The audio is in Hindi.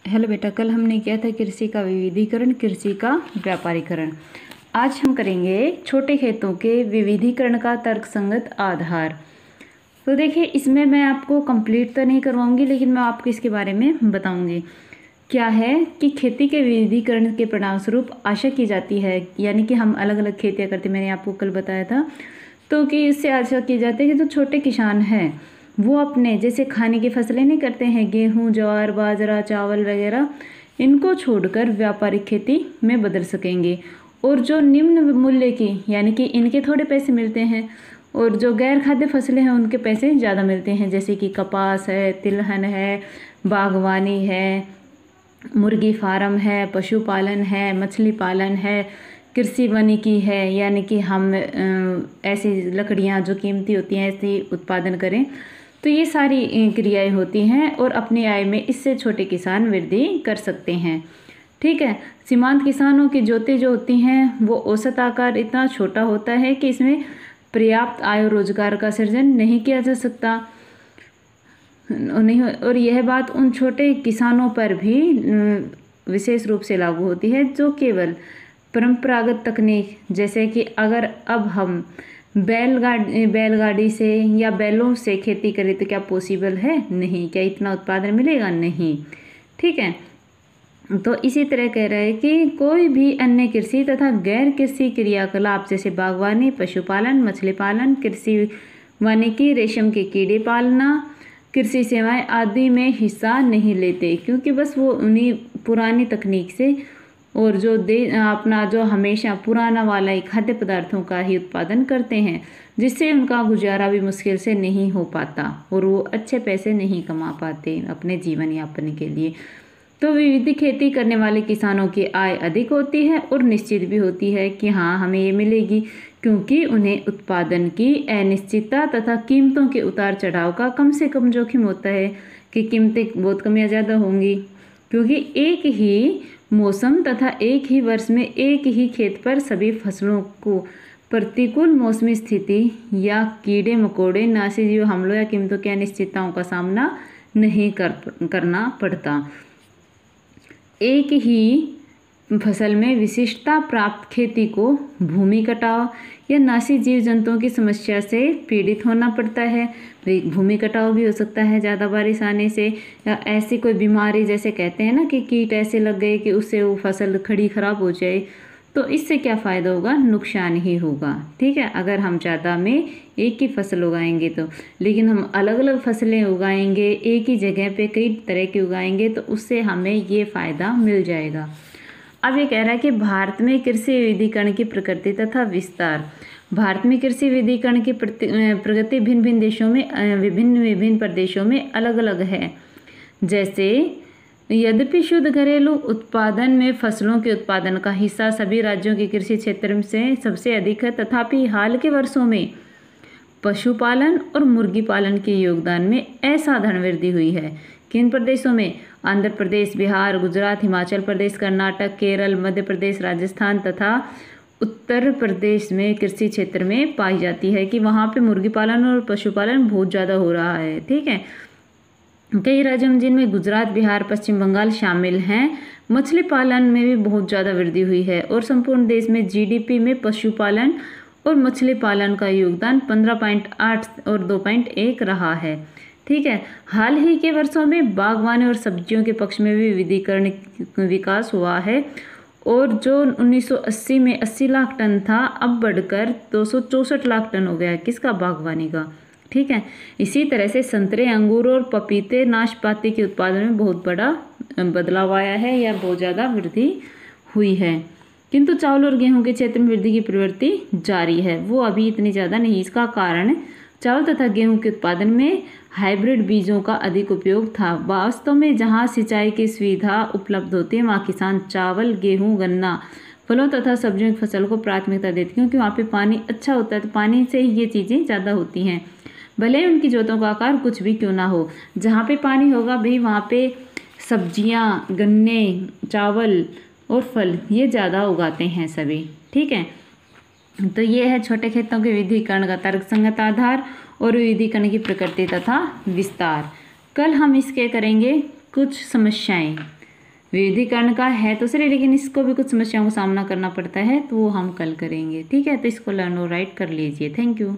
हेलो बेटा, कल हमने किया था कृषि का विविधीकरण, कृषि का व्यापारीकरण। आज हम करेंगे छोटे खेतों के विविधीकरण का तर्कसंगत आधार। तो देखिए, इसमें मैं आपको कंप्लीट तो नहीं करवाऊंगी, लेकिन मैं आपको इसके बारे में बताऊंगी। क्या है कि खेती के विविधीकरण के परिणामस्वरूप आशा की जाती है, यानी कि हम अलग अलग खेतियाँ करते, मैंने आपको कल बताया था, तो कि इससे आशा की जाती है कि जो छोटे किसान हैं वो अपने जैसे खाने की फसलें नहीं करते हैं, गेहूं, ज्वार, बाजरा, चावल वगैरह, इनको छोड़कर व्यापारिक खेती में बदल सकेंगे। और जो निम्न मूल्य की, यानी कि इनके थोड़े पैसे मिलते हैं, और जो गैर खाद्य फसलें हैं उनके पैसे ज़्यादा मिलते हैं, जैसे कि कपास है, तिलहन है, बागवानी है, मुर्गी फार्म है, पशुपालन है, मछली पालन है, कृषि वानिकी है, यानी कि हम ऐसी लकड़ियाँ जो कीमती होती हैं ऐसी उत्पादन करें। तो ये सारी क्रियाएं होती हैं और अपनी आय में इससे छोटे किसान वृद्धि कर सकते हैं। ठीक है। सीमांत किसानों की जोतें जो होती हैं वो औसत आकार इतना छोटा होता है कि इसमें पर्याप्त आय और रोजगार का सृजन नहीं किया जा सकता। नहीं, और यह बात उन छोटे किसानों पर भी विशेष रूप से लागू होती है जो केवल परंपरागत तकनीक, जैसे कि अगर अब हम बैलगाड़ी से या बैलों से खेती करें तो क्या पॉसिबल है? नहीं। क्या इतना उत्पादन मिलेगा? नहीं। ठीक है। तो इसी तरह कह रहा है कि कोई भी अन्य कृषि तथा गैर कृषि क्रियाकलाप जैसे बागवानी, पशुपालन, मछली पालन, कृषि वानिकी, रेशम के कीड़े पालना, कृषि सेवाएं आदि में हिस्सा नहीं लेते, क्योंकि बस वो उन्हीं पुरानी तकनीक से और जो अपना जो हमेशा पुराना वाला ही खाद्य पदार्थों का ही उत्पादन करते हैं, जिससे उनका गुजारा भी मुश्किल से नहीं हो पाता और वो अच्छे पैसे नहीं कमा पाते अपने जीवन यापन के लिए। तो विविध खेती करने वाले किसानों की आय अधिक होती है और निश्चित भी होती है कि हाँ, हमें ये मिलेगी, क्योंकि उन्हें उत्पादन की अनिश्चितता तथा कीमतों के उतार चढ़ाव का कम से कम जोखिम होता है कि कीमतें बहुत कम या ज़्यादा होंगी, क्योंकि एक ही मौसम तथा एक ही वर्ष में एक ही खेत पर सभी फसलों को प्रतिकूल मौसमी स्थिति या कीड़े मकोड़े, नासीजीव हमलों या कीमतों की अनिश्चितताओं का सामना नहीं करना पड़ता। एक ही फसल में विशिष्टता प्राप्त खेती को भूमि कटाव या नासी जीव जंतुओं की समस्या से पीड़ित होना पड़ता है। भूमि कटाव भी हो सकता है ज़्यादा बारिश आने से, या ऐसी कोई बीमारी, जैसे कहते हैं ना कि कीट ऐसे लग गए कि उससे वो फसल खड़ी खराब हो जाए, तो इससे क्या फ़ायदा होगा? नुकसान ही होगा। ठीक है, अगर हम ज़्यादा में एक ही फसल उगाएंगे तो। लेकिन हम अलग अलग फसलें उगाएंगे, एक ही जगह पे कई तरह की उगाएंगे, तो उससे हमें ये फ़ायदा मिल जाएगा। अब ये कह रहा है कि भारत में कृषि विविधीकरण की प्रकृति तथा विस्तार। भारत में कृषि विविधीकरण की प्रगति भिन्न भिन्न देशों में विभिन्न प्रदेशों में अलग अलग है। जैसे यद्यपि शुद्ध घरेलू उत्पादन में फसलों के उत्पादन का हिस्सा सभी राज्यों के कृषि क्षेत्र से सबसे अधिक है, तथापि हाल के वर्षों में पशुपालन और मुर्गी पालन के योगदान में असाधारण वृद्धि हुई है। किन प्रदेशों में? आंध्र प्रदेश, बिहार, गुजरात, हिमाचल प्रदेश, कर्नाटक, केरल, मध्य प्रदेश, राजस्थान तथा उत्तर प्रदेश में कृषि क्षेत्र में पाई जाती है कि वहाँ पे मुर्गी पालन और पशुपालन बहुत ज़्यादा हो रहा है। ठीक है। कई राज्यों जिनमें गुजरात, बिहार, पश्चिम बंगाल शामिल हैं, मछली पालन में भी बहुत ज़्यादा वृद्धि हुई है और संपूर्ण देश में जीडीपी में पशुपालन और मछली पालन का योगदान 15.8 और 2.1 रहा है। ठीक है। हाल ही के वर्षों में बागवानी और सब्जियों के पक्ष में भी विविधीकरण विकास हुआ है, और जो 1980 में 80 लाख टन था, अब बढ़कर 264 लाख टन हो गया है। किसका? बागवानी का। ठीक है। इसी तरह से संतरे, अंगूर और पपीते, नाशपाती के उत्पादन में बहुत बड़ा बदलाव आया है या बहुत ज़्यादा वृद्धि हुई है। किंतु चावल और गेहूं के क्षेत्र में वृद्धि की प्रवृत्ति जारी है, वो अभी इतनी ज़्यादा नहीं। इसका कारण चावल तथा गेहूं के उत्पादन में हाइब्रिड बीजों का अधिक उपयोग था। वास्तव में जहां सिंचाई की सुविधा उपलब्ध होती है वहां किसान चावल, गेहूं, गन्ना, फलों तथा सब्जियों की फसल को प्राथमिकता देते हैं, क्योंकि वहाँ पे पानी अच्छा होता है, तो पानी से ही ये चीज़ें ज़्यादा होती हैं। भले ही उनकी जोतों का आकार कुछ भी क्यों ना हो, जहाँ पे पानी होगा भाई वहाँ पे सब्जियाँ, गन्ने, चावल और फल ये ज़्यादा उगाते हैं सभी। ठीक है। तो ये है छोटे खेतों के विविधीकरण का तर्कसंगत आधार और विविधीकरण की प्रकृति तथा विस्तार। कल हम इसके करेंगे कुछ समस्याएं। विविधीकरण का है तो सही, लेकिन इसको भी कुछ समस्याओं का सामना करना पड़ता है, तो वो हम कल करेंगे। ठीक है, तो इसको लर्न और राइट कर लीजिए। Thank you.